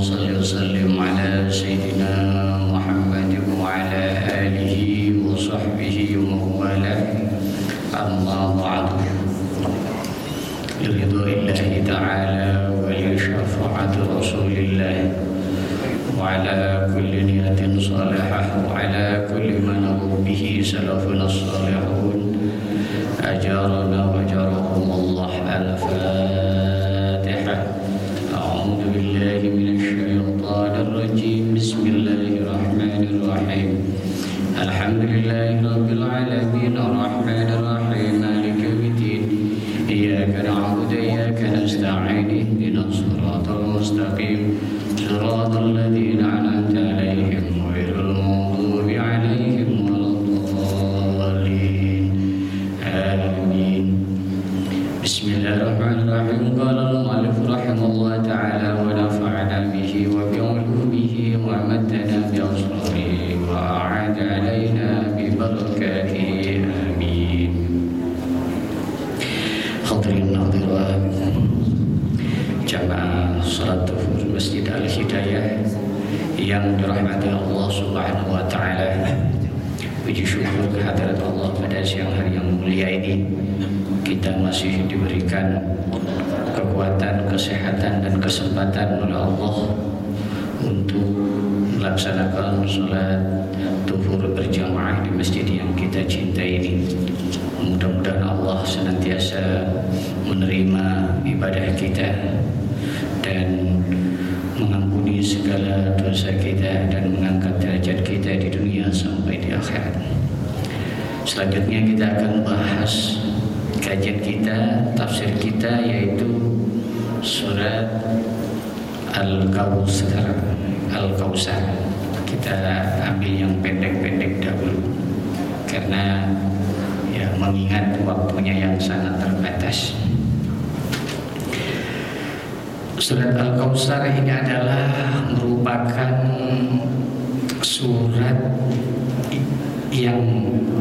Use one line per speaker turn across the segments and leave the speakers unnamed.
صل وسلم على سيدنا محمد وعلى آله وصحبه ومن والاه أما بعد لرضا الله تعالى ولشفاعة رسول الله وعلى كل نية صالحة وعلى كل ما نبو به سلفنا الصالحون أجارنا وأجرهم الله. الفاتحة. أعوذ بالله من الشيطان الرجيم. بسم الله الرحمن الرحيم. الحمد لله رب العالمين الرحمن الرحيم مالك يوم الدين إياك نعبد وإياك نستعين اهدنا الصراط المستقيم صراط الذين أنعمت عليهم غير المغضوب عليهم ولا الضالين آمين. بسم الله الرحمن الرحيم. قال المؤلف رحمه الله تعالى ونفعنا به وبعلومه ومدنا بأسراره وأعاد علينا ببركاته آمين. Hadirin hadirat jamaah salat zuhur Masjid Al-Hidayah yang dirahmati Allah Subhanahu wa taala. Puji syukur kehadirat Allah pada siang hari yang mulia ini kita masih diberikan kekuatan, kesehatan dan kesempatan oleh Allah untuk melaksanakan salat zuhur berjamaah di masjid yang kita cintai ini. Mudah-mudahan Allah senantiasa menerima ibadah kita dan mengampuni segala dosa kita dan mengangkat derajat kita di dunia sampai di akhirat. Selanjutnya kita akan bahas kajian kita, tafsir kita, yaitu surat Al-Kautsar. Kita ambil yang pendek-pendek dahulu karena mengingat waktunya yang sangat terbatas. Surat Al-Kautsar ini adalah merupakan surat yang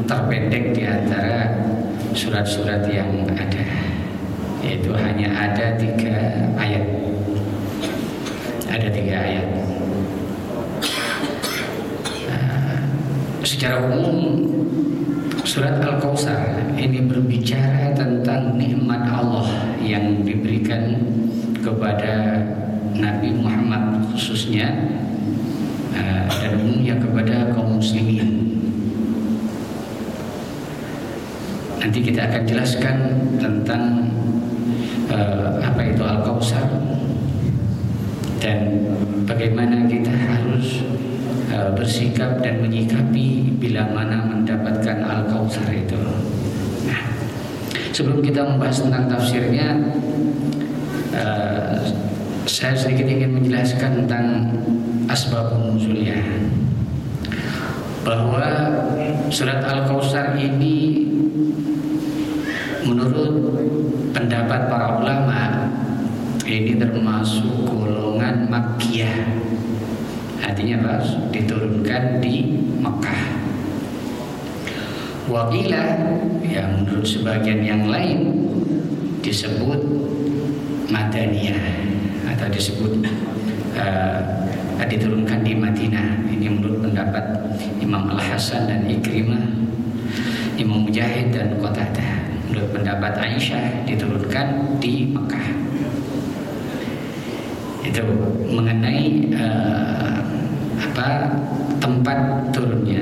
terpendek di antara surat-surat yang ada, yaitu hanya ada 3 ayat. Ada 3 ayat. Secara umum surat Al-Kautsar ini berbicara tentang nikmat Allah yang diberikan kepada Nabi Muhammad khususnya dan umumnya kepada kaum muslimin. Nanti kita akan jelaskan tentang apa itu Al-Kautsar dan bagaimana kita harus bersikap dan menyikapi bila mana mendapatkan Al-Kautsar itu. Nah, sebelum kita membahas tentang tafsirnya, saya sedikit ingin menjelaskan tentang asbabun nuzulnya, bahwa surat Al-Kautsar ini menurut pendapat para ulama ini termasuk golongan Makkiyah. Artinya apa? Diturunkan di Makkah. Waqilah, yang menurut sebagian yang lain disebut Madaniyah atau disebut diturunkan di Madinah. Ini menurut pendapat Imam Al-Hasan dan Ikrimah, Imam Mujahid dan Qatadah. Menurut pendapat Aisyah diturunkan di Makkah. Itu mengenai tempat turunnya.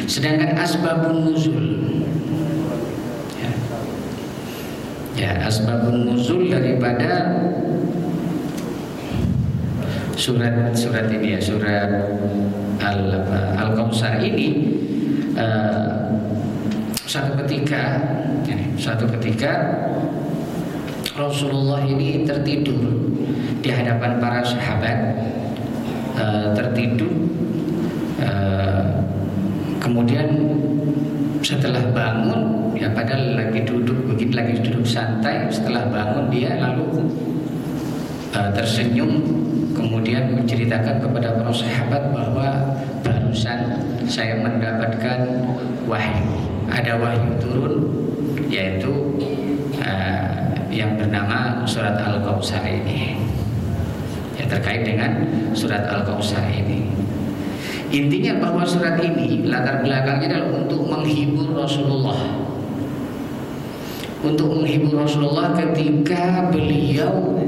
Sedangkan asbabun nuzul, asbabun nuzul daripada surat ini surat Al-Kautsar ini, satu ketika Rasulullah ini tertidur di hadapan para sahabat, tertidur, kemudian setelah bangun, padahal lagi duduk santai. Setelah bangun dia lalu tersenyum, kemudian menceritakan kepada para sahabat bahwa barusan saya mendapatkan wahyu, ada wahyu turun, yaitu yang bernama surat Al-Kautsar ini. terkait dengan surat Al-Kautsar ini. Intinya bahwa surat ini latar belakangnya adalah untuk menghibur Rasulullah. Untuk menghibur Rasulullah ketika beliau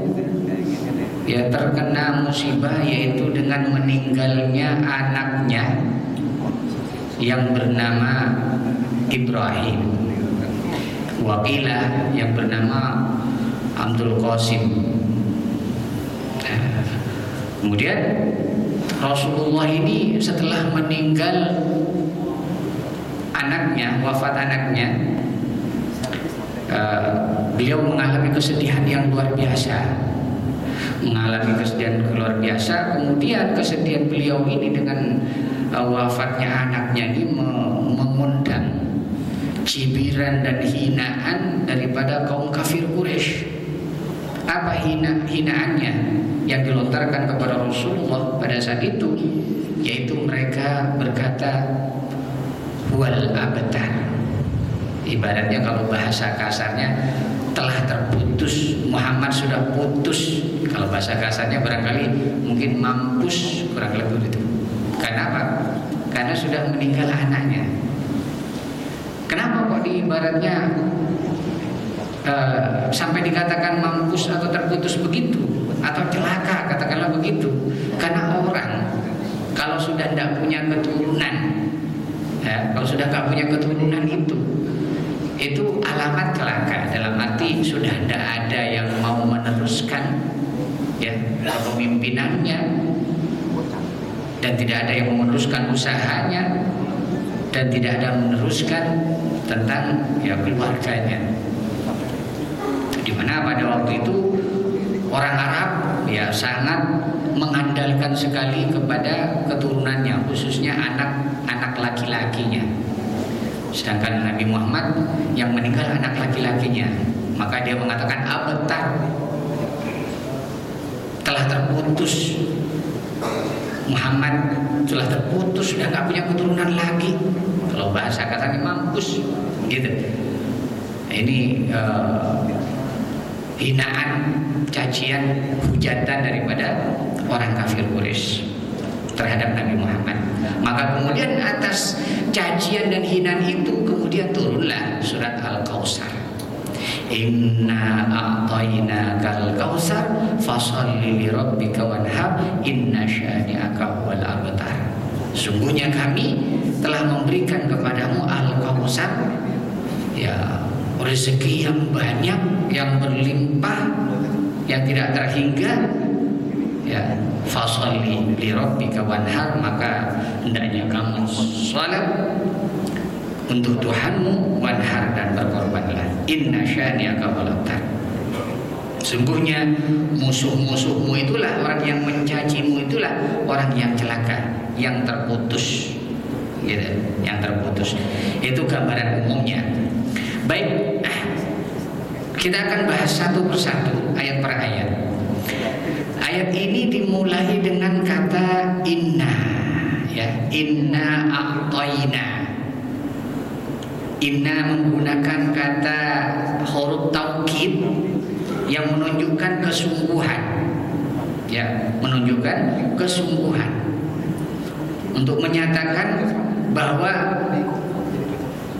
terkena musibah, yaitu dengan meninggalnya anaknya yang bernama Ibrahim, wakilah yang bernama Abdul Qasim. Kemudian Rasulullah ini setelah meninggal anaknya, wafat anaknya, beliau mengalami kesedihan yang luar biasa. Kemudian kesedihan beliau ini dengan wafatnya anaknya ini mengundang cibiran dan hinaan daripada kaum kafir Quraisy. Apa hinaannya yang dilontarkan kepada Rasulullah pada saat itu? Yaitu mereka berkata wal abtar. Ibaratnya kalau bahasa kasarnya telah terputus, Muhammad sudah putus. Kalau bahasa kasarnya barangkali mungkin mampus, kurang lebih itu. Kenapa? Karena sudah meninggal anaknya. Kenapa kok ibaratnya sampai dikatakan mampus atau terputus begitu, atau celaka katakanlah begitu? Karena orang kalau sudah tidak punya keturunan, kalau sudah nggak punya keturunan itu alamat celaka. Dalam arti sudah tidak ada yang mau meneruskan kepemimpinannya, dan tidak ada yang meneruskan usahanya, dan tidak ada meneruskan tentang keluarganya. Di mana pada waktu itu orang Arab sangat mengandalkan sekali kepada keturunannya, khususnya anak laki-lakinya. Sedangkan Nabi Muhammad yang meninggal anak laki-lakinya, maka dia mengatakan abtar, telah terputus. Muhammad telah terputus, sudah nggak punya keturunan lagi. Kalau bahasa katanya mampus, gitu. Ini hinaan, cacian, hujatan daripada orang kafir Quraisy terhadap Nabi Muhammad. Maka kemudian atas cacian dan hinaan itu kemudian turunlah surat Al-Kautsar. Inna a'tainakal kautsar fasholli li rabbika wanhar inna syani'aka huwal abtar. Sungguhnya kami telah memberikan kepadamu Al-Kautsar, rezeki yang banyak, yang berlimpah, yang tidak terhingga. Fasholli li rabbika wanhar, maka hendaknya kamu salat untuk Tuhanmu, wanhar, dan berkorbanlah. Inna syani'aka huwal abtar. Sungguhnya musuh-musuhmu itulah, orang yang mencacimu itulah orang yang celaka, yang terputus, yang terputus. Itu gambaran umumnya. Baik, kita akan bahas satu persatu, ayat per ayat. Ayat ini dimulai dengan kata inna, inna a'tayna. Inna menggunakan kata huruf taukid yang menunjukkan kesungguhan, menunjukkan kesungguhan untuk menyatakan bahwa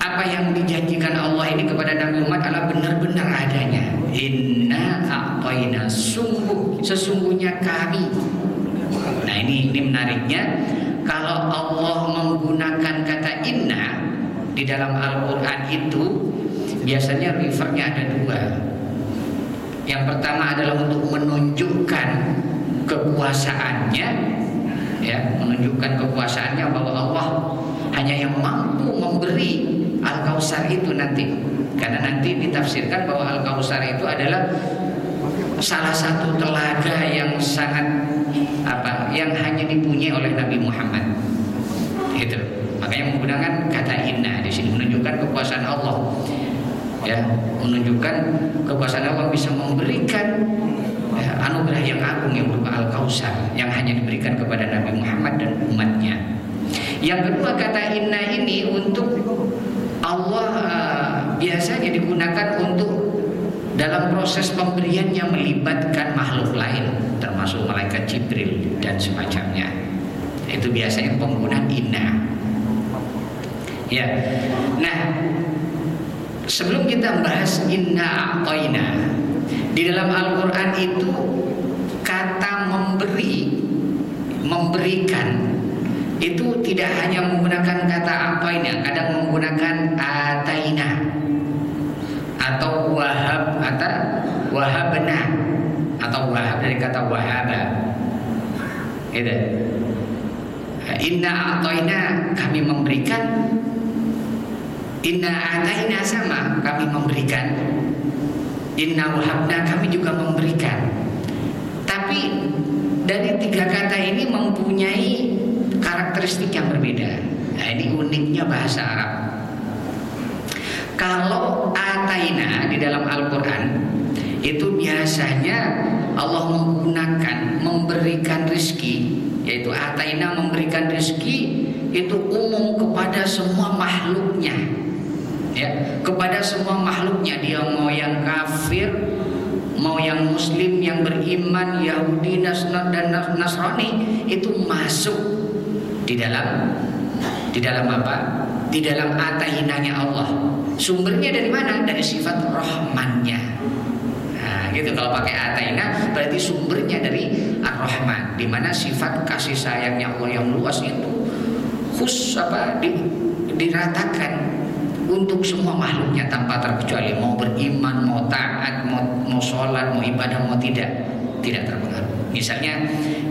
apa yang dijanjikan Allah ini kepada Nabi Muhammad adalah benar-benar adanya. Inna a'tayna, sesungguhnya kami. Nah ini menariknya, kalau Allah menggunakan kata inna di dalam Al-Quran itu biasanya refernya ada dua. Yang pertama adalah untuk menunjukkan kekuasaannya, menunjukkan kekuasaannya bahwa Allah hanya yang mampu memberi Al-Kautsar itu nanti. Karena nanti ditafsirkan bahwa Al-Kautsar itu adalah salah satu telaga yang sangat yang hanya dipunyai oleh Nabi Muhammad. Itu. Makanya menggunakan kata inna di sini menunjukkan kekuasaan Allah. Menunjukkan kekuasaan Allah bisa memberikan anugerah yang agung yang berupa Al-Kautsar yang hanya diberikan kepada Nabi Muhammad dan umatnya. Yang kedua, kata inna ini untuk Allah biasanya digunakan untuk dalam proses pemberian yang melibatkan makhluk lain, termasuk malaikat Jibril dan semacamnya. Itu biasanya penggunaan inna. Ya. Nah, sebelum kita bahas inna a'tayna, di dalam Al-Quran itu kata memberikan itu tidak hanya menggunakan kata a'tayna, kadang menggunakan ataina atau wahab atau wahabna atau wahab dari kata wahaba. Gitu. Inna a'tayna, kami memberikan. Inna ataina sama, kami memberikan. Inna wahabna, kami juga memberikan. Tapi dari tiga kata ini mempunyai karakteristik yang berbeda. Nah, ini uniknya bahasa Arab. Kalau ataina di dalam Al-Quran itu biasanya Allah menggunakan memberikan rizki, yaitu ataina memberikan rizki itu umum kepada semua makhluknya, ya, kepada semua makhluknya, dia mau yang kafir, mau yang muslim, yang beriman, Yahudi, dan Nasrani, itu masuk di dalam apa? Di dalam atainanya Allah. Sumbernya dari mana? Dari sifat rahmannya. Nah, gitu. Kalau pakai ataina berarti sumbernya dari Ar-Rahman, di mana sifat kasih sayangnya Allah yang luas itu diratakan untuk semua makhluknya tanpa terkecuali, mau beriman, mau taat, mau sholat, mau ibadah, mau tidak terpengaruh. Misalnya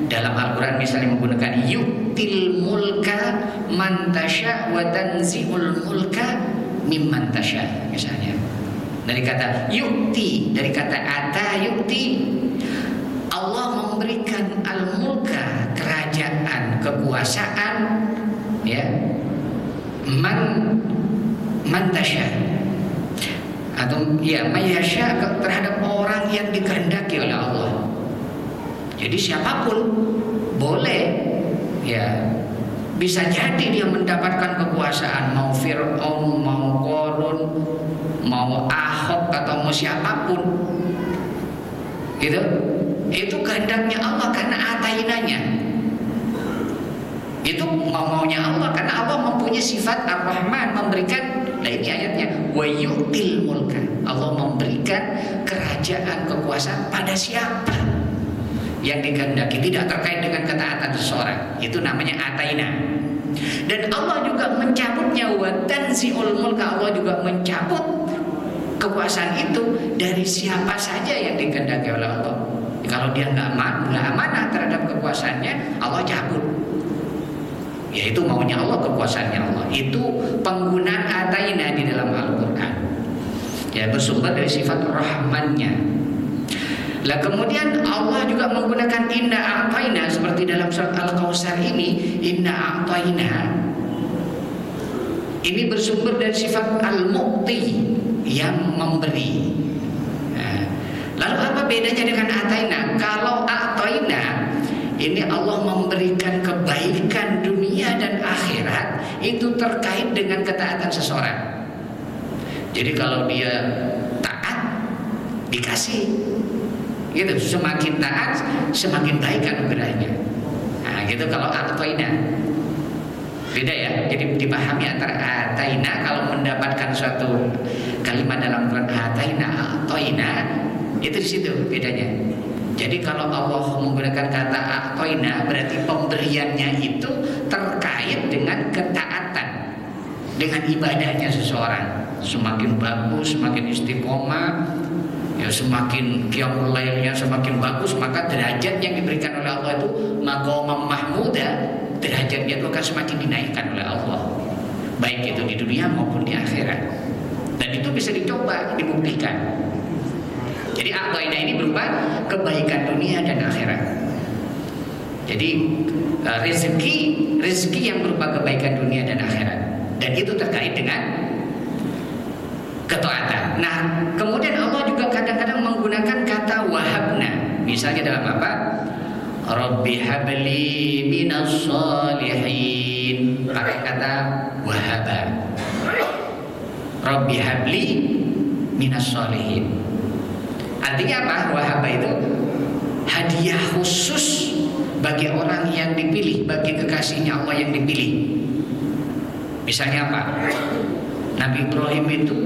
dalam Al-Quran misalnya menggunakan yu'til mulka man tasya wa tanzi'ul mulka mimman tasya, misalnya dari kata yu'ti, dari kata ata yu'ti, Allah memberikan al-mulka, kerajaan, kekuasaan, ya, man tasya, atau ya mayasya, terhadap orang yang dikehendaki oleh Allah. Jadi siapapun boleh, ya, bisa jadi dia mendapatkan kekuasaan, mau Fir'aun, mau Qarun, mau Ahok, atau mau siapapun, gitu. Itu kehendaknya Allah karena atainanya. Itu maunya Allah karena Allah mempunyai sifat Ar-Rahman, memberikan. Nah, ini ayatnya wa yu'til mulka, Allah memberikan kerajaan, kekuasaan pada siapa yang dikehendaki, tidak terkait dengan ketaatan seseorang. Itu namanya ataina. Dan Allah juga mencabutnya, wa tanzi'ul mulka, Allah juga mencabut kekuasaan itu dari siapa saja yang dikehendaki oleh Allah. Kalau dia nggak amanah terhadap kekuasaannya, Allah cabut. Yaitu maunya Allah, kekuasaannya Allah. Itu penggunaan ataina di dalam Al-Quran, ya, bersumber dari sifat rahmannya. Lah kemudian Allah juga menggunakan inna a'tayna, seperti dalam surat Al-Kautsar ini, inna a'tayna ini bersumber dari sifat al-mu'ti, yang memberi. Nah, lalu apa bedanya dengan a'tayna? Kalau a'tayna ini Allah memberikan kebaikan dunia dan akhirat, itu terkait dengan ketaatan seseorang. Jadi kalau dia taat, dikasih, gitu. Semakin taat, semakin baik anugerahnya. Nah, gitu kalau a'tayna. Beda ya. Jadi dipahami antara a'tayna, kalau mendapatkan suatu kalimat dalam Quran a'tayna, a'tayna, itu di situ bedanya. Jadi kalau Allah menggunakan kata a'tayna, berarti pemberiannya itu terkait dengan ketaatan, dengan ibadahnya seseorang. Semakin bagus, semakin istiqomah, ya, semakin qiyamul lailnya semakin bagus, maka derajat yang diberikan oleh Allah itu maqamam mahmuda, derajatnya itu akan semakin dinaikkan oleh Allah, baik itu di dunia maupun di akhirat. Dan itu bisa dicoba, dibuktikan. Jadi a'tayna ini berupa kebaikan dunia dan akhirat. Jadi rezeki yang berupa kebaikan dunia dan akhirat, dan itu terkait dengan ketaatan. Nah, kemudian Allah juga kadang-kadang menggunakan kata wahabna. Misalnya dalam apa? Rabbi habli minas shalihin, pakai kata wahaba. Rabbi habli minas shalihin. Artinya apa? Wahaba itu hadiah khusus bagi orang yang dipilih, bagi kekasihnya Allah yang dipilih. Misalnya apa? Nabi Ibrahim itu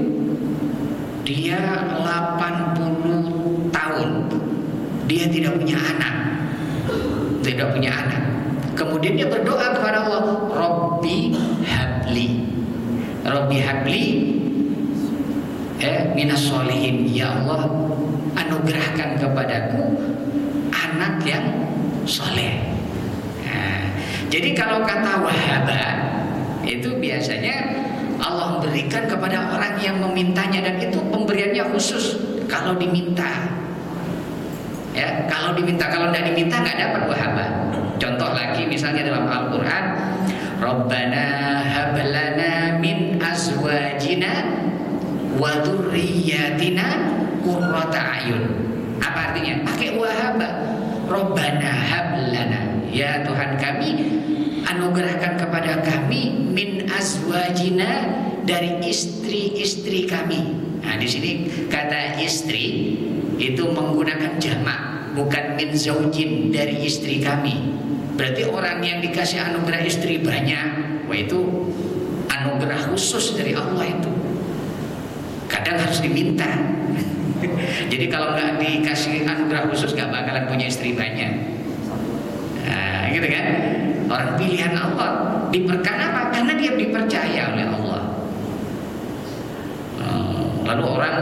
dia 80 tahun dia tidak punya anak. Kemudian dia berdoa kepada Allah, Rabbi habli minas sholihin, ya Allah anugerahkan kepadaku anak yang soleh. Nah, jadi kalau kata wahaba itu biasanya Allah berikan kepada orang yang memintanya, dan itu pemberiannya khusus kalau diminta. Ya, kalau tidak diminta nggak dapat wahaba. Contoh lagi misalnya dalam Al-Quran, Rabbana hablana min azwajina wa dzurriyyatina qurrata a'yun. Apa artinya? Pakai wahaba. Rabbana hablana, ya Tuhan kami, anugerahkan kepada kami min azwajina, dari istri-istri kami. Nah, di sini kata istri itu menggunakan jamak, bukan min zaujin, dari istri kami. Berarti orang yang dikasih anugerah istri banyak, wah itu anugerah khusus dari Allah itu. Kadang harus diminta. Jadi kalau nggak dikasih anugerah khusus nggak bakalan punya istri banyak. Nah, gitu kan? Orang pilihan Allah. Kenapa? Karena dia dipercaya oleh Allah. Lalu orang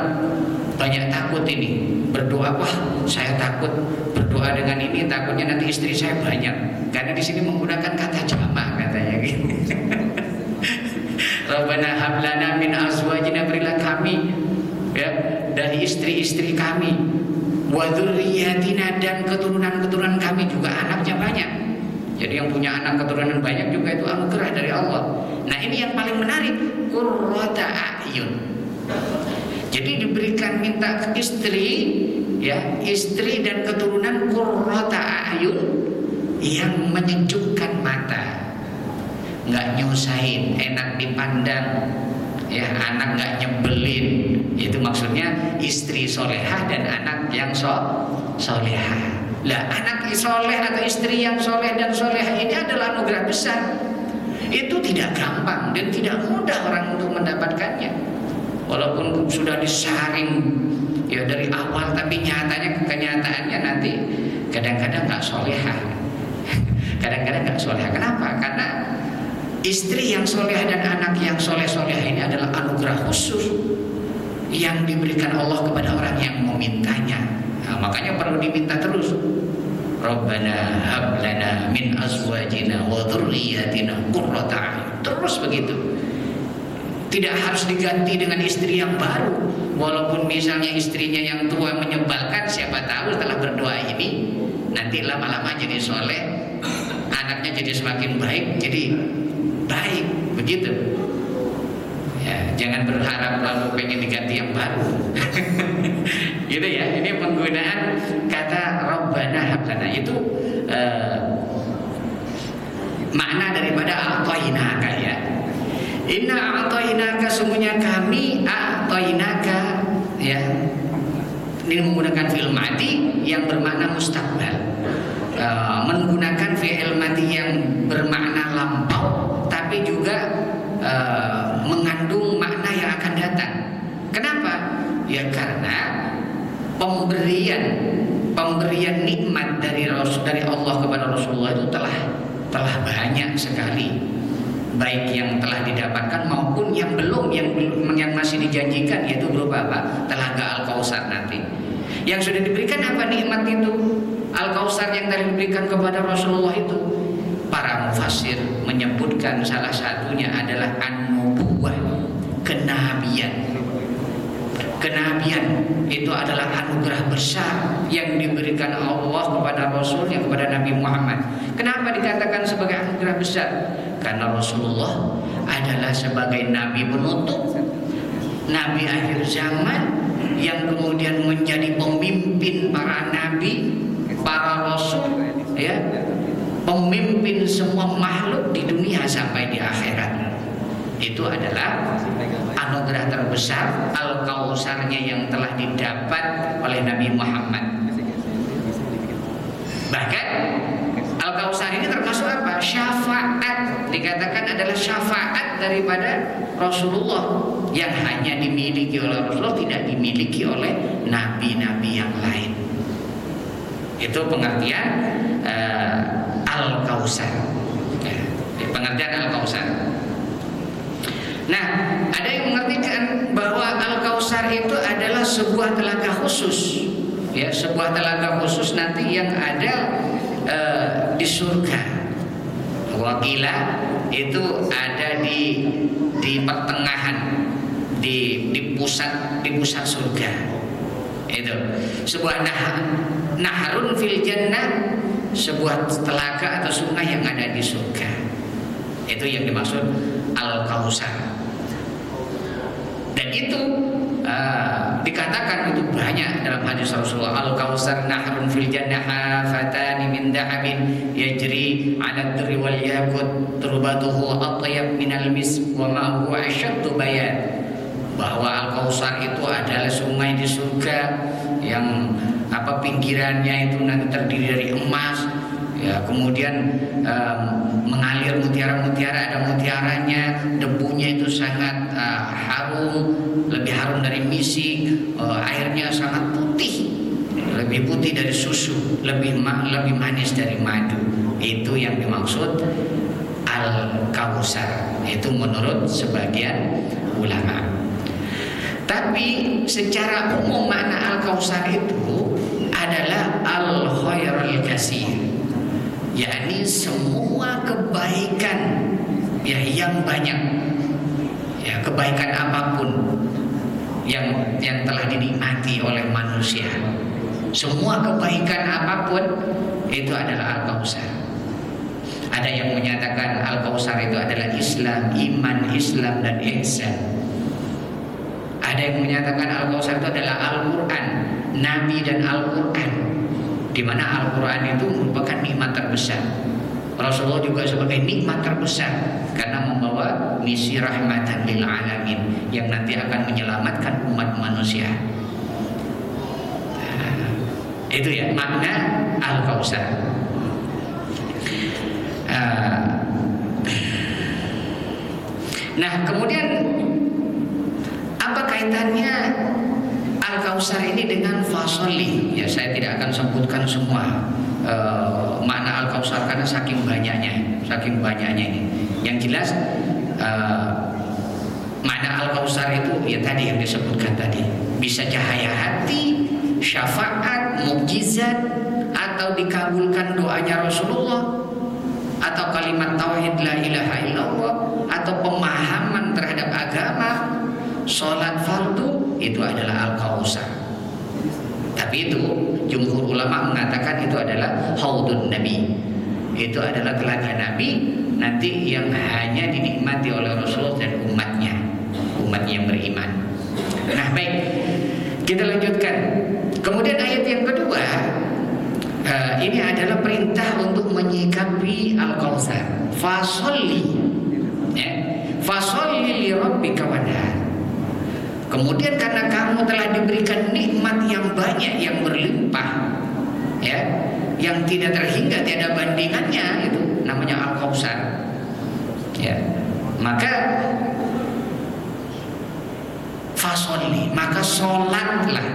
banyak takut ini berdoa, wah saya takut berdoa dengan ini, takutnya nanti istri saya banyak, karena di sini menggunakan kata jamak katanya gitu. Rabbana hablana min azwajina, berilah kami ya dari istri-istri kami, wa dzurriyyatina, dan keturunan-keturunan kami juga anaknya banyak. Jadi yang punya anak keturunan banyak juga itu anugerah dari Allah. Nah ini yang paling menarik, qurrata a'yun. Jadi diberikan minta ke istri, ya istri dan keturunan qurrata a'yun, yang menyejukkan mata, nggak nyusahin, enak dipandang, ya anak nggak nyebelin. Itu maksudnya istri solehah dan anak yang solehah. Lah anak soleh atau istri yang soleh dan solehah ini adalah anugerah besar. Itu tidak gampang dan tidak mudah orang untuk mendapatkannya. Walaupun sudah disaring ya dari awal, tapi kenyataannya nanti kadang-kadang nggak solehah. Kadang-kadang nggak solehah. Kenapa? Karena istri yang solehah dan anak yang soleh-solehah ini adalah anugerah khusus yang diberikan Allah kepada orang yang memintanya. Nah, makanya perlu diminta terus. Rabbana hablana min azwajina wa dzurriyyatina qurrata a'yun. Terus begitu. Tidak harus diganti dengan istri yang baru. Walaupun misalnya istrinya yang tua menyebalkan, siapa tahu setelah berdoa ini nanti lama-lama jadi soleh, anaknya jadi semakin baik, jadi baik, begitu. Ya, jangan berharap lalu pengen diganti yang baru. Gitu ya. Ini penggunaan kata Rabbana hablana itu makna daripada a'tainaka ya. Inna a'tainaka, sungguhnya kami a'tainaka ya. Ini menggunakan fi'il madi yang bermakna mustaqbal. Menggunakan fi'il madi yang bermakna lampau tapi juga mengandung makna yang akan datang. Kenapa? Ya karena pemberian nikmat dari Allah kepada Rasulullah itu telah banyak sekali. Baik yang telah didapatkan maupun yang belum, yang masih dijanjikan, yaitu berupa apa? Telaga Al-Kautsar nanti. Yang sudah diberikan apa nikmat itu? Al-Kautsar yang telah diberikan kepada Rasulullah itu. Para mufassir menyebutkan salah satunya adalah an-nubuwah, kenabian. Kenabian itu adalah anugerah besar yang diberikan Allah kepada Rasulnya, kepada Nabi Muhammad. Kenapa dikatakan sebagai anugerah besar? Karena Rasulullah adalah sebagai Nabi penutup, Nabi akhir zaman, yang kemudian menjadi pemimpin para Nabi, para Rasul, ya, pemimpin semua makhluk di dunia sampai di akhirat. Itu adalah anugerah terbesar, Al-Kautsarnya yang telah didapat oleh Nabi Muhammad. Bahkan Al-Kautsar ini termasuk apa? Syafaat, dikatakan adalah syafaat daripada Rasulullah yang hanya dimiliki oleh Rasulullah, tidak dimiliki oleh nabi-nabi yang lain. Itu pengertian Al-Kautsar. Pengertian Al-Kautsar. Nah, ada yang mengertikan bahwa Al-Kautsar itu adalah sebuah telaga khusus, ya, sebuah telaga khusus nanti yang ada di surga. Wakila itu ada di pertengahan, di pusat surga. Itu sebuah naharun fil jannah, sebuah telaga atau sungai yang ada di surga. Itu yang dimaksud Al-Kautsar. Dan itu dikatakan itu banyak dalam hadis Rasulullah. Al-Kautsar nahrun fil jannah fatani min dahabin yajri 'ala ad-dirri wal yakut turbatuhu atyab minal misk wa ma'uhu asyaddu bayan. Bahwa Al-Kautsar itu adalah sungai di surga yang pinggirannya itu nanti terdiri dari emas, ya, kemudian mengalir mutiara-mutiara, ada mutiaranya, debunya itu sangat harum, lebih harum dari misik, airnya sangat putih, lebih putih dari susu, lebih manis dari madu. Itu yang dimaksud Al-Kautsar, itu menurut sebagian ulama. Tapi secara umum makna Al-Kautsar itu adalah al-khairul katsir, yakni semua kebaikan, ya, yang banyak, ya, kebaikan apapun yang telah dinikmati oleh manusia, semua kebaikan apapun itu adalah Al-Kautsar. Ada yang menyatakan Al-Kautsar itu adalah Islam, iman, Islam dan ihsan. Ada yang menyatakan Al-Kautsar itu adalah Al-Quran, Nabi dan Al-Quran, di mana Al-Quran itu merupakan nikmat terbesar. Rasulullah juga sebagai nikmat terbesar karena membawa misi rahmatan lil alamin yang nanti akan menyelamatkan umat manusia. Itu ya makna Al-Kautsar. Nah, kemudian apa kaitannya Al-Kautsar ini dengan fasoli? Ya, saya tidak akan sebutkan semua makna Al-Kautsar karena saking banyaknya ini. Yang jelas makna Al-Kautsar itu ya tadi yang disebutkan tadi, bisa cahaya hati, syafaat, mukjizat, atau dikabulkan doanya Rasulullah, atau kalimat tauhid la ilaha illallah, atau pemahaman terhadap agama, sholat fardu, itu adalah Al-Kautsar. Tapi itu jumhur ulama mengatakan itu adalah haudun Nabi, itu adalah telaga Nabi nanti yang hanya dinikmati oleh Rasulullah dan umatnya yang beriman. Nah, baik, kita lanjutkan. Kemudian ayat yang kedua, ini adalah perintah untuk menyikapi Al-Kautsar. Fasolli, ya, fasolli li rabbika wanhar. Kemudian karena kamu telah diberikan nikmat yang banyak, yang berlimpah, ya, yang tidak terhingga, tiada bandingannya, itu namanya Al-Kautsar, ya, maka fasolli, maka sholatlah.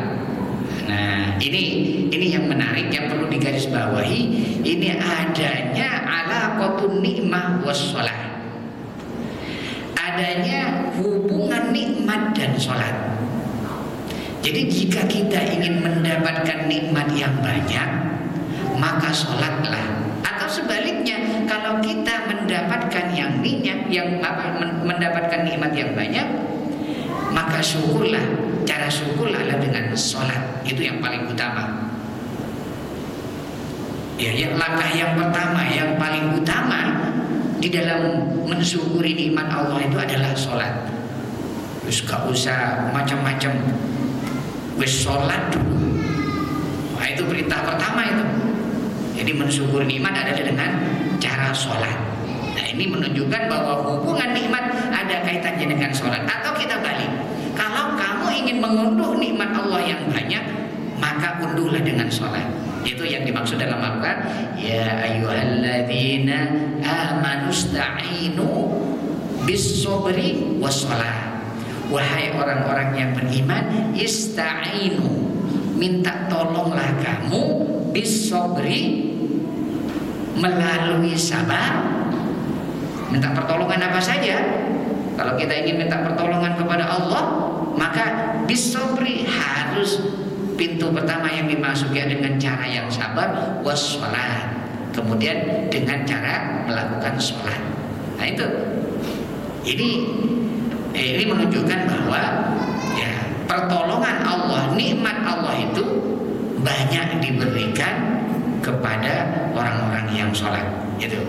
Nah, ini yang menarik, yang perlu digarisbawahi. Ini adanya alaqatun nikmah was sholat, adanya hubungan nikmat dan sholat. Jadi jika kita ingin mendapatkan nikmat yang banyak, maka sholatlah. Atau sebaliknya, kalau kita mendapatkan mendapatkan nikmat yang banyak, maka syukurlah. Cara syukur adalah dengan sholat. Itu yang paling utama. Ya, yang langkah yang pertama, yang paling utama di dalam mensyukuri nikmat Allah itu adalah sholat. Terus gak usah macam-macam, wis sholat dulu. Nah, itu perintah pertama itu. Jadi mensyukuri nikmat adalah dengan cara sholat. Nah, ini menunjukkan bahwa hubungan nikmat ada kaitannya dengan sholat. Atau kita balik, kalau kamu ingin mengunduh nikmat Allah yang banyak, maka unduhlah dengan sholat. Itu yang dimaksud dalam Al-Quran, ya ayyuhalladzina amanusta'inu bis-sabri was-shalah. Wahai orang-orang yang beriman, ista'inu, minta tolonglah kamu, bis-sabri, melalui sabar. Minta pertolongan apa saja? Kalau kita ingin minta pertolongan kepada Allah, maka bis-sabri, harus pintu pertama yang dimasuki dengan cara yang sabar, was-shalah, kemudian dengan cara melakukan sholat. Nah itu, ini menunjukkan bahwa ya, pertolongan Allah, nikmat Allah itu banyak diberikan kepada orang-orang yang sholat. Itu.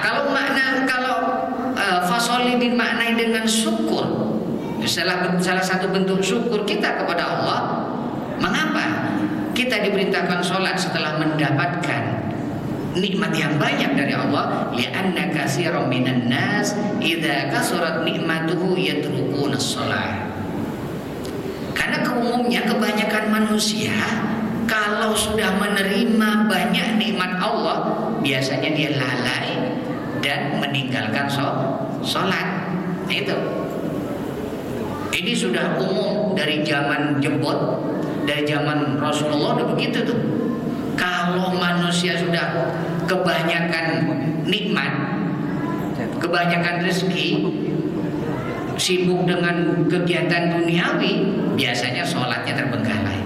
Kalau fasoli dimaknai dengan syukur, salah satu bentuk syukur kita kepada Allah. Mengapa kita diperintahkan sholat setelah mendapatkan nikmat yang banyak dari Allah? Li'anna katsiran minan nas idza kasurat nikmatuhu yatrukuna shalah. Karena umumnya kebanyakan manusia kalau sudah menerima banyak nikmat Allah, biasanya dia lalai dan meninggalkan sholat. Itu. Ini sudah umum dari zaman jebot, dari zaman Rasulullah udah begitu tuh. Kalau manusia sudah kebanyakan nikmat, kebanyakan rezeki, sibuk dengan kegiatan duniawi, biasanya sholatnya terbengkalai.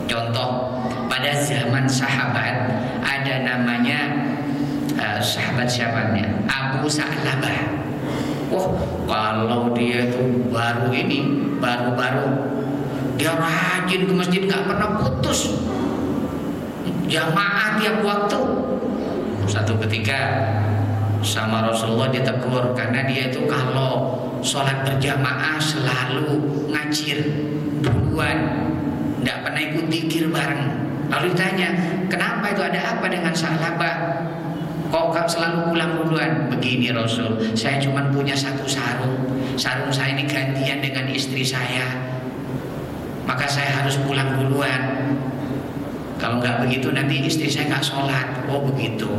Contoh, pada zaman sahabat ada namanya sahabat siapanya Abu Sa'labah. Wah, kalau dia tuh baru dia rajin ke masjid, nggak pernah putus jamaah tiap waktu. Suatu ketika sama Rasulullah ditegur karena dia itu kalau sholat berjamaah selalu ngacir duluan, nggak pernah ikut zikir bareng. Lalu ditanya, kenapa itu, ada apa dengan Sa'labah? Kok selalu pulang duluan? Begini Rasul, saya cuma punya satu sarung saya ini gantian dengan istri saya, maka saya harus pulang duluan. Kalau nggak begitu nanti istri saya nggak sholat. Oh begitu,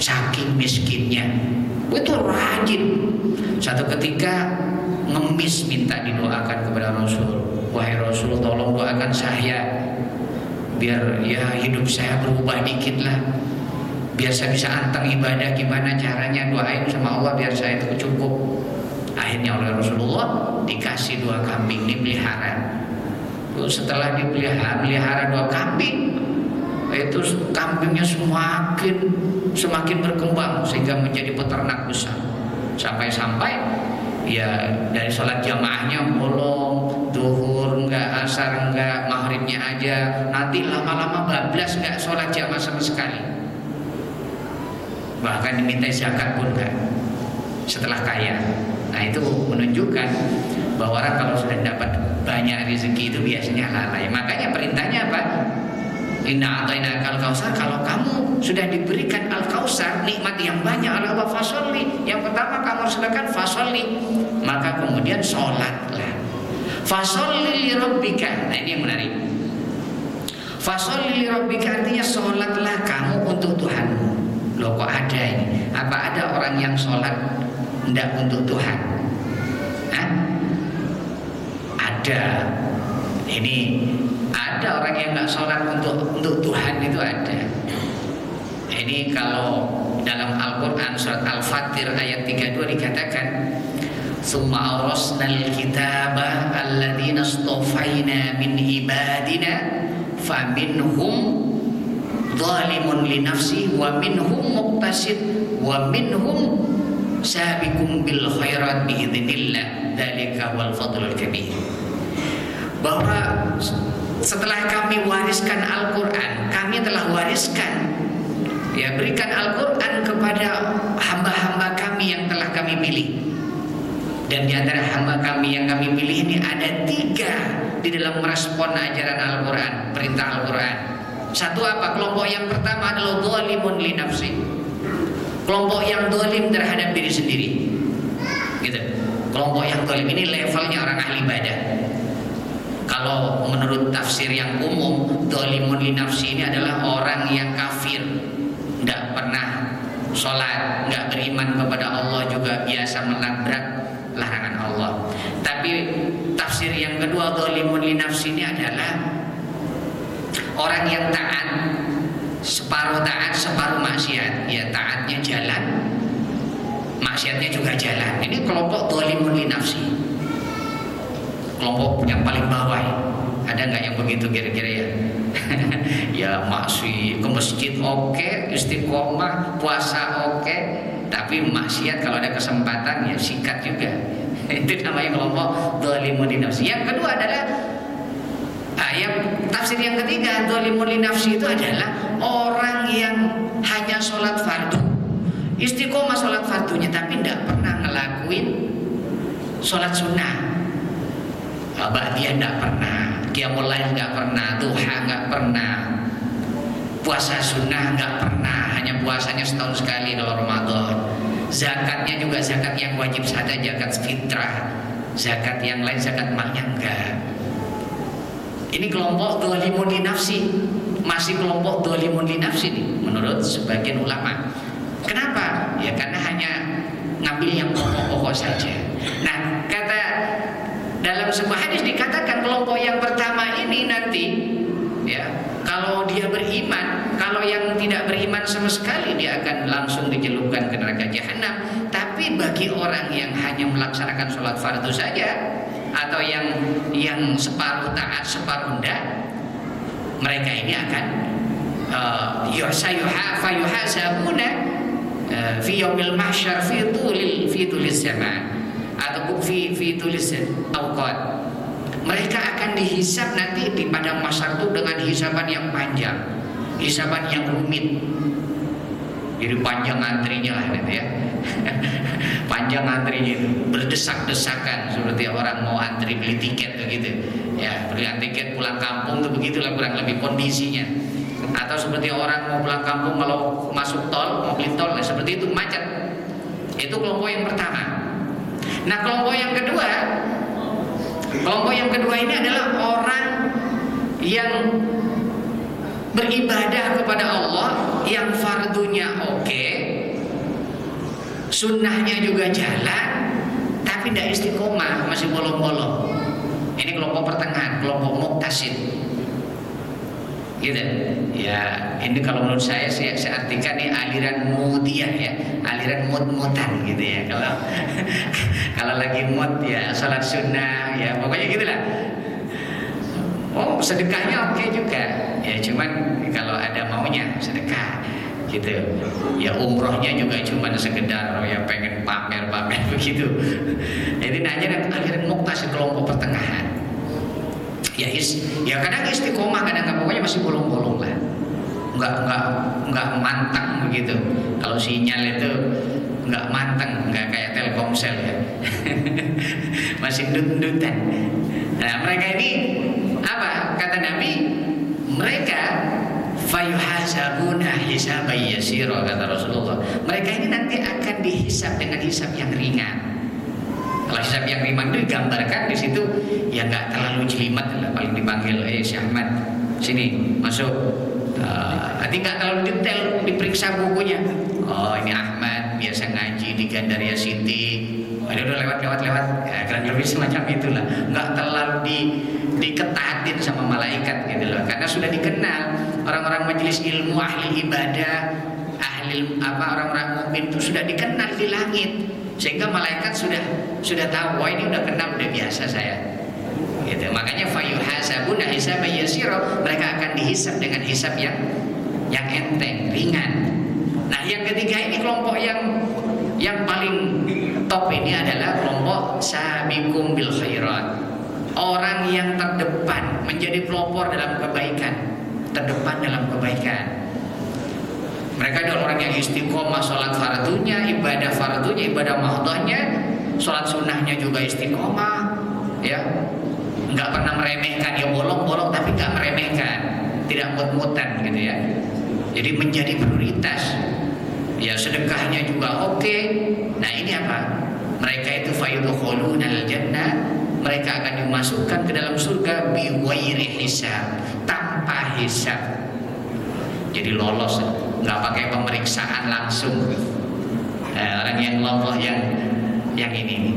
saking miskinnya. Itu rajin. Satu ketika ngemis minta didoakan kepada Rasul, wahai Rasul tolong doakan saya biar ya hidup saya berubah dikit lah, biar saya bisa anteng ibadah. Gimana caranya? Doain sama Allah biar saya itu cukup. Akhirnya oleh Rasulullah dikasih 2 kambing dipelihara. Terus setelah dipelihara 2 kambing, itu kambingnya semakin berkembang sehingga menjadi peternak besar. Sampai-sampai ya dari sholat jamaahnya bolong, duhur enggak, asar enggak, maghribnya aja. Nanti lama-lama bablas enggak sholat jamaah sama sekali. Bahkan diminta zakat pun enggak setelah kaya. Nah itu menunjukkan bahwa orang kalau sudah dapat banyak rezeki itu biasanya lalai. Makanya perintahnya apa? Inna a'tainakal kautsar. Kalau kamu sudah diberikan al-kautsar, nikmat yang banyak oleh Allah, fasholli. Yang pertama kamu harus lakukan fasholli. Maka kemudian sholatlah. Fasholli li rabbika. Nah ini yang menarik. Fasholli li rabbika artinya sholatlah kamu untuk Tuhanmu. Loh kok ada ini? Apa ada orang yang sholat tidak untuk Tuhan? Hah? Ada. Ini ada orang yang nggak sholat untuk Tuhan, itu ada. Ini kalau dalam Al-Quran surat Al-Fatir ayat 32 dikatakan, Summa awrasnal kitaba alladzina astafaina min ibadina faminhum zalimun li nafsi wa minhum muqtasid wa minhum sabiqum bil khairat biidznillah dzalika wal fadlul kabir. Bahwa setelah kami wariskan Al-Quran, kami telah wariskan, ya, berikan Al-Quran kepada hamba-hamba kami yang telah kami pilih. Dan di antara hamba kami yang kami pilih ini ada 3 di dalam merespon ajaran Al-Quran, perintah Al-Quran. Satu apa? Kelompok yang pertama adalah dzalimun li nafsi. Kelompok yang zalim terhadap diri sendiri. Gitu. Kelompok yang zalim ini levelnya orang ahli ibadah. Kalau menurut tafsir yang umum, dzalimun li nafsi ini adalah orang yang kafir, tidak pernah sholat, nggak beriman kepada Allah, juga biasa menabrak larangan Allah. Tapi tafsir yang kedua, dzalimun li nafsi ini adalah orang yang taat, separuh taat, separuh maksiat. Ya, taatnya jalan, maksiatnya juga jalan. Ini kelompok dzalimun li nafsi, kelompok yang paling bawah. Ada nggak yang begitu kira-kira ya? Ya maksud ke masjid oke, istiqomah, puasa oke, tapi maksiat kalau ada kesempatan ya sikat juga. Itu namanya kelompok dzalimun li nafsi. Yang kedua adalah yang tafsir yang ketiga, dzalimun li nafsi itu adalah orang yang hanya sholat fardu, istiqomah sholat fardunya, tapi tidak pernah ngelakuin sholat sunnah. Ba'diyah tidak pernah, qiyamul lail nggak pernah, duha nggak pernah, puasa sunnah nggak pernah, hanya puasanya setahun sekali kalau Ramadan. Zakatnya juga zakat yang wajib saja, zakat fitrah. Zakat yang lain, zakat malnya enggak. Ini kelompok dzalimun li nafsi, masih kelompok dzalimun li nafsi nih, menurut sebagian ulama. Kenapa? Ya karena hanya ngambil yang pokok-pokok saja. Nah, kata dalam sebuah hadis dikatakan kelompok yang pertama ini nanti, ya, kalau dia beriman, kalau yang tidak beriman sama sekali dia akan langsung dijelupkan ke neraka jahanam. Tapi bagi orang yang hanya melaksanakan sholat fardu saja, atau yang separuh taat separuh enggak, mereka ini akan fayuhasabuna fi yaumil mahsyar fi tulis zaman, atau fi tulis awqat. Mereka akan dihisab nanti di padang mahsyar itu dengan hisaban yang panjang, hisaban yang rumit. Jadi panjang antrinya lah nanti ya. Panjang antrinya itu, berdesak-desakan seperti orang mau antri beli tiket begitu. Ya, beli tiket pulang kampung tuh begitulah kurang lebih kondisinya. Atau seperti orang mau pulang kampung kalau masuk tol, mau beli tol, seperti itu macet. Itu kelompok yang pertama. Nah, kelompok yang kedua ini adalah orang yang beribadah kepada Allah, yang fardunya oke, sunnahnya juga jalan, tapi tidak istiqomah, masih bolong-bolong. Ini kelompok pertengahan, kelompok muqtasid. Gitu. Ya, ini kalau menurut saya artikan ini aliran mudiyah ya, aliran mut-mutan gitu ya. Kalau lagi mut ya salat sunnah ya, pokoknya gitulah. Oh, sedekahnya oke juga. Ya cuman kalau ada maunya sedekah gitu. Ya umrohnya juga cuman sekedar ya pengen pamer-pamer begitu. Jadi nanya aliran muqtasid, kelompok pertengahan. Ya kadang istiqomah, kadang pokoknya masih bolong-bolong lah, nggak mantang begitu. Kalau sinyal itu nggak mantang, nggak kayak Telkomsel ya. Masih dut-dutan. Nah, mereka ini apa kata Nabi? Mereka fayuhasabuna hisaban yasira, kata Rasulullah. Mereka ini nanti akan dihisab dengan hisab yang ringan. Kalau hisab yang ringan itu digambarkan di situ ya nggak terlalu jelimet lah, paling dipanggil Syekh Ahmad sini masuk. Nanti nggak terlalu detail diperiksa bukunya. Oh ini Ahmad biasa ngaji di Gandaria City. Oh, ini udah lewat ya, kurang lebih semacam itulah. Nggak terlalu diketatin sama malaikat gitu loh, karena sudah dikenal orang-orang majelis ilmu, ahli ibadah, orang-orang mukmin itu sudah dikenal di langit, sehingga malaikat sudah tahu, wah ini udah kenal, udah biasa saya. Gitu. Makanya fayuhasabuna hisaban yasira, mereka akan dihisab dengan hisab yang enteng, ringan. Nah, yang ketiga ini kelompok yang paling top ini adalah kelompok sabiqum bil khairat. Orang yang terdepan, menjadi pelopor dalam kebaikan, terdepan dalam kebaikan. Mereka adalah orang yang istiqomah sholat fardunya, ibadah fardunya, ibadah mahdhahnya, sholat sunnahnya juga istiqomah, ya, nggak pernah meremehkan, ya bolong-bolong tapi nggak meremehkan, tidak mut-mutan gitu ya. Jadi menjadi prioritas, ya sedekahnya juga oke. Nah ini apa? Mereka itu fayudkhulunal jannah mereka akan dimasukkan ke dalam surga biwairi hisab, tanpa hisab. Jadi lolos, nggak pakai pemeriksaan langsung. Orang yang kelompok yang ini.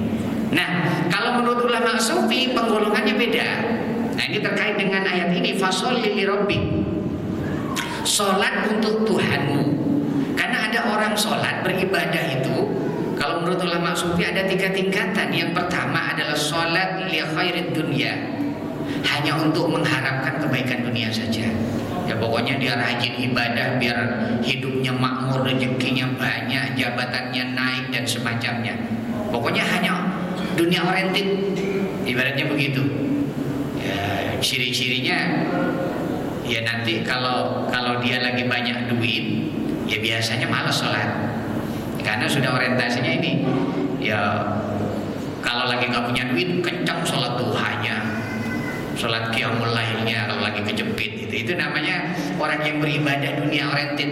Nah, kalau menurut ulama sufi penggolongannya beda. Nah, ini terkait dengan ayat ini, fasholli li rabbik. Salat untuk Tuhanmu. Karena ada orang salat beribadah itu, kalau menurut ulama sufi ada 3 tingkatan. Yang pertama adalah salat li khairid dunya, hanya untuk mengharapkan kebaikan dunia saja. Ya pokoknya dia rajin ibadah biar hidupnya makmur, rezekinya banyak, jabatannya naik dan semacamnya. Pokoknya hanya dunia oriented, ibaratnya begitu. Ya, ciri-cirinya ya nanti kalau dia lagi banyak duit, ya biasanya malas sholat. Karena sudah orientasinya ini, ya kalau lagi nggak punya duit, kencang sholat duhanya, sholat qiyamul lailnya kalau lagi kejepit. Itu namanya orang yang beribadah dunia oriented.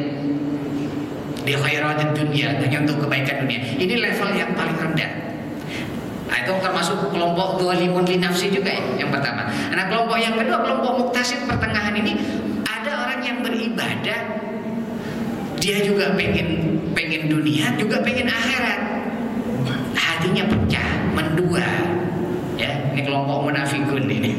Di khairatid dunia, hanya untuk kebaikan dunia. Ini level yang paling rendah. Nah, itu termasuk kelompok dzalimun li nafsi juga ya, yang pertama. Nah, kelompok yang kedua, kelompok muktasid pertengahan ini, ada orang yang beribadah, dia juga pengen dunia, juga pengen akhirat. Hatinya pecah, mendua. Ya, ini kelompok munafikun ini.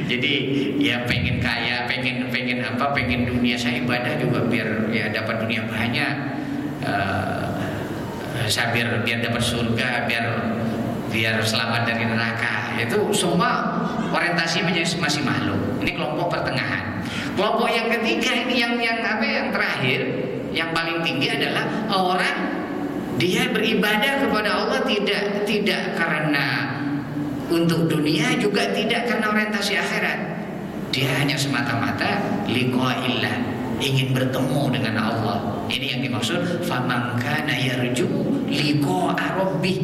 Jadi ya pengen kaya, pengen dunia, saya ibadah juga biar ya dapat dunia banyak, biar dapat surga, biar selamat dari neraka. Itu semua orientasi masih makhluk. Ini kelompok pertengahan. Kelompok yang ketiga ini yang terakhir, yang paling tinggi adalah orang dia beribadah kepada Allah tidak karena untuk dunia, juga tidak karena orientasi akhirat. Dia hanya semata-mata liqa'illah, ingin bertemu dengan Allah. Ini yang dimaksud faman kana yarju liqa'a rabbih.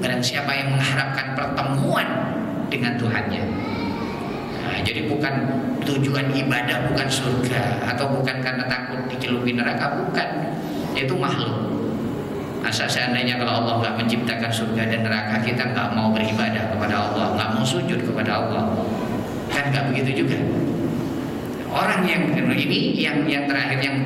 Barang siapa yang mengharapkan pertemuan dengan Tuhannya. Nah, jadi bukan tujuan ibadah bukan surga, atau bukan karena takut dicelupin neraka, bukan. Itu makhluk. Masa seandainya kalau Allah nggak menciptakan surga dan neraka, kita nggak mau beribadah kepada Allah, nggak mau sujud kepada Allah, kan nggak begitu juga. Orang yang ini, yang terakhir, yang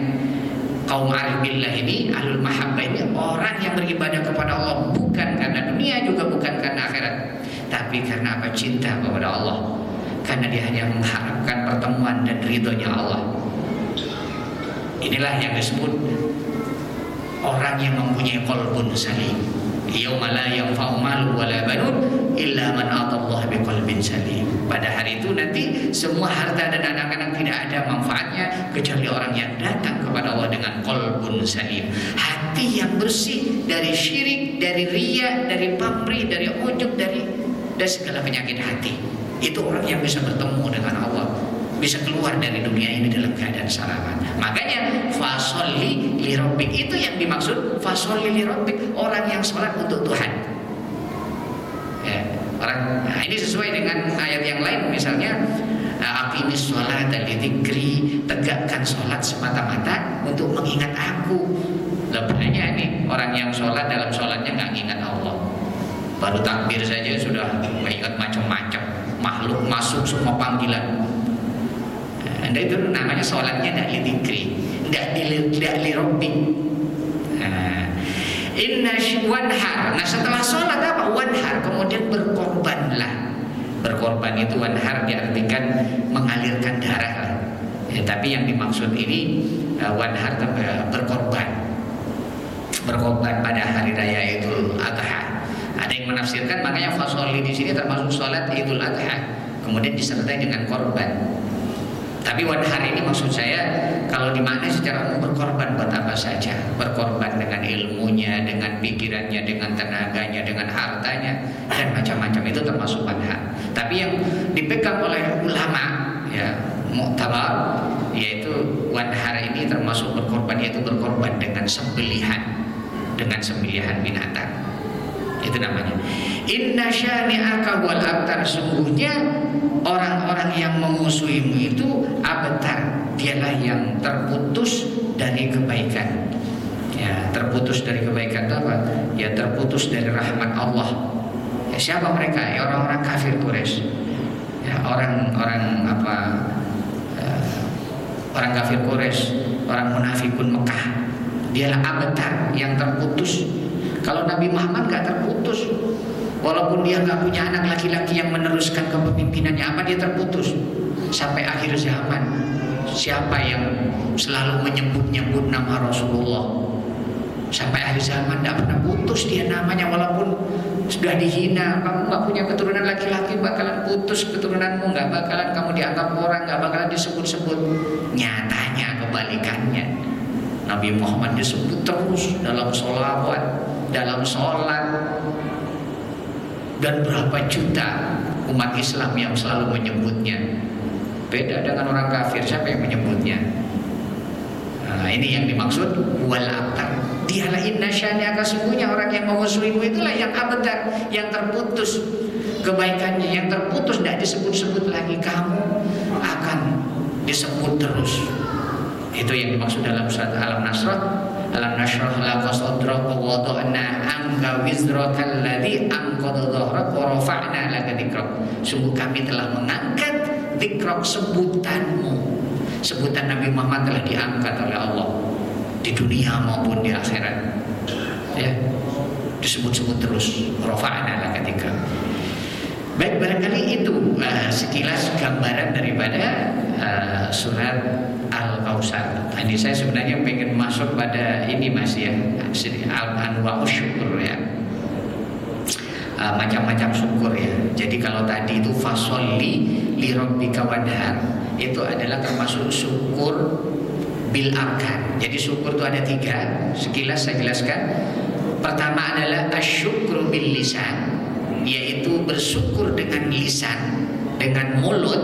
kaum arif billah ini, ahlul mahabbah ini, orang yang beribadah kepada Allah bukan karena dunia, juga bukan karena akhirat, tapi karena apa? Cinta kepada Allah. Karena dia hanya mengharapkan pertemuan dan ridhonya Allah. Inilah yang disebut orang yang mempunyai qalbun salim. Yauma la yanfa'u malun wala banun illa man atallaha biqalbin salim. Pada hari itu nanti semua harta dan anak-anak tidak ada manfaatnya kecuali orang yang datang kepada Allah dengan qalbun salim. Hati yang bersih dari syirik, dari riya, dari pamrih, dari ujub, dari segala penyakit hati. Itu orang yang bisa bertemu dengan Allah, bisa keluar dari dunia ini dalam keadaan selamat. Makanya fasholli li rabbik, itu yang dimaksud fasholli li rabbik, orang yang sholat untuk Tuhan. Ya, nah ini sesuai dengan ayat yang lain, misalnya aqimis sholata li dzikri, tegakkan sholat semata-mata untuk mengingat aku. Lebihnya ini orang yang sholat, dalam sholatnya nggak ingat Allah, baru takbir saja sudah mengingat macam-macam makhluk masuk semua panggilan. Anda itu namanya sholatnya tidak lidzikri, tidak lirobbik. Inna wanhar. Nah setelah sholat apa? Wanhar, kemudian berkorbanlah. Berkorban itu wanhar diartikan mengalirkan darah. Ya, tapi yang dimaksud ini wanhar berkorban. Berkorban pada hari raya Idul Adha. Ada yang menafsirkan makanya fasholli di sini termasuk sholat Idul Adha, kemudian disertai dengan korban. Tapi wanhar ini maksud saya kalau dimaknai secara umum berkorban buat apa saja. Berkorban dengan ilmunya, dengan pikirannya, dengan tenaganya, dengan hartanya, dan macam-macam, itu termasuk wanhar. Tapi yang dipegang oleh ulama ya mu'tabar, yaitu wanhar ini termasuk berkorban, yaitu berkorban dengan sembelihan binatang. Itu namanya inna syani'aka wal abtar, sungguhnya orang-orang yang memusuhimu itu abtar, dialah yang terputus dari kebaikan. Ya, terputus dari kebaikan itu apa? Ya terputus dari rahmat Allah. Siapa mereka? Ya, orang-orang kafir Quraisy. Ya, orang-orang orang kafir Quraisy, orang munafikun Mekah. Dialah abtar yang terputus. Kalau Nabi Muhammad gak terputus, walaupun dia gak punya anak laki-laki yang meneruskan kepemimpinannya, apa dia terputus sampai akhir zaman. Siapa yang selalu menyebut-nyebut nama Rasulullah sampai akhir zaman, gak pernah putus dia namanya, walaupun sudah dihina. Kamu gak punya keturunan laki-laki, bakalan putus keturunanmu, gak bakalan kamu dianggap orang, gak bakalan disebut-sebut. Nyatanya kebalikannya, Nabi Muhammad disebut terus dalam sholawat, dalam sholat, dan berapa juta umat Islam yang selalu menyebutnya. Beda dengan orang kafir, siapa yang menyebutnya? Nah, ini yang dimaksud wal abtar. Dialah inna syani'aka, sesungguhnya orang yang memusuhimu itulah yang abtar, yang terputus kebaikannya, yang terputus, tidak disebut-sebut lagi. Kamu akan disebut terus. Itu yang dimaksud dalam surat Al-Nasrah. Alam nashrah laka sadraka wa wada'na anka wizraka alladzi anqadha dhahrak wa rafa'na laka dzikrak. Sungguh kami telah mengangkat dzikrak, sebutanmu. Sebutan Nabi Muhammad telah diangkat oleh Allah di dunia maupun di akhirat. Ya, disebut-sebut terus. Rafa'na laka dzikrak. Baik, barangkali itu sekilas gambaran daripada surat Al-Kautsar. Ini saya sebenarnya pengen masuk pada ini Mas ya, Al-Anwa'us syukur ya, macam-macam syukur ya. Jadi kalau tadi itu fasholli li rabbika wanhar, itu adalah termasuk syukur bil arkan. Jadi syukur itu ada 3. Sekilas saya jelaskan. Pertama adalah asyukru bil lisan, yaitu bersyukur dengan lisan, dengan mulut,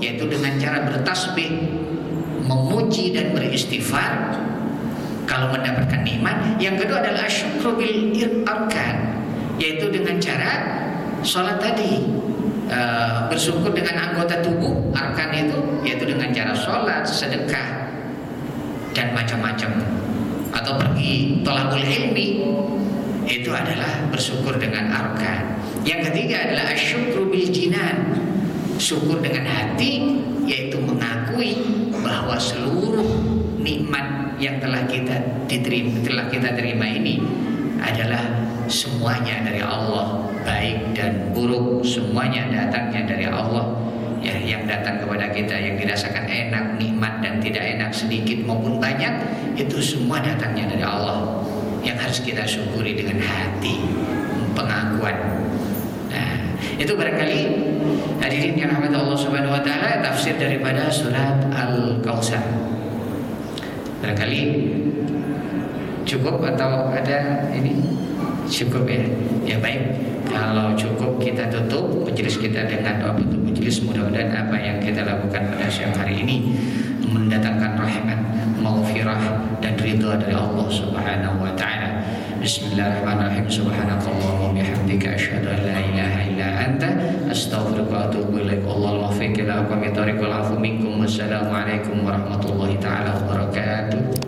yaitu dengan cara bertasbih, memuji dan beristighfar kalau mendapatkan nikmat. Yang kedua adalah asyukru bil arkan, yaitu dengan cara sholat tadi, bersyukur dengan anggota tubuh. Arkan itu yaitu dengan cara sholat, sedekah, dan macam-macam. Atau pergi thalabul ilmi, itu adalah bersyukur dengan arkan. Yang ketiga adalah asyukru bil jinan, syukur dengan hati, yaitu mengakui bahwa seluruh nikmat yang telah kita terima ini adalah semuanya dari Allah, baik dan buruk semuanya datangnya dari Allah. Ya, yang datang kepada kita, yang dirasakan enak, nikmat dan tidak enak, sedikit maupun banyak, itu semua datangnya dari Allah, yang harus kita syukuri dengan hati, pengakuan. Nah, itu barangkali hadirin yang rahmat Allah Subhanahu wa taala, tafsir daripada surat Al-Kautsar. Barangkali cukup atau ada ini? Cukup ya. Ya baik, kalau cukup kita tutup majelis kita dengan doa tutup majelis. Mudah-mudahan apa yang kita lakukan pada siang hari ini mendatangkan rahmat, maghfirah dan ridha dari Allah Subhanahu wa taala. Bismillahirrahmanirrahim. Subhanakallahumma wa bihamdika asyhadu an la ilaha illa anta astaghfiruka wa atubu ilaik. Allahumma waffiq ila aqwamit thoriqil afu minkum. Wassalamu alaikum warahmatullahi taala wabarakatuh.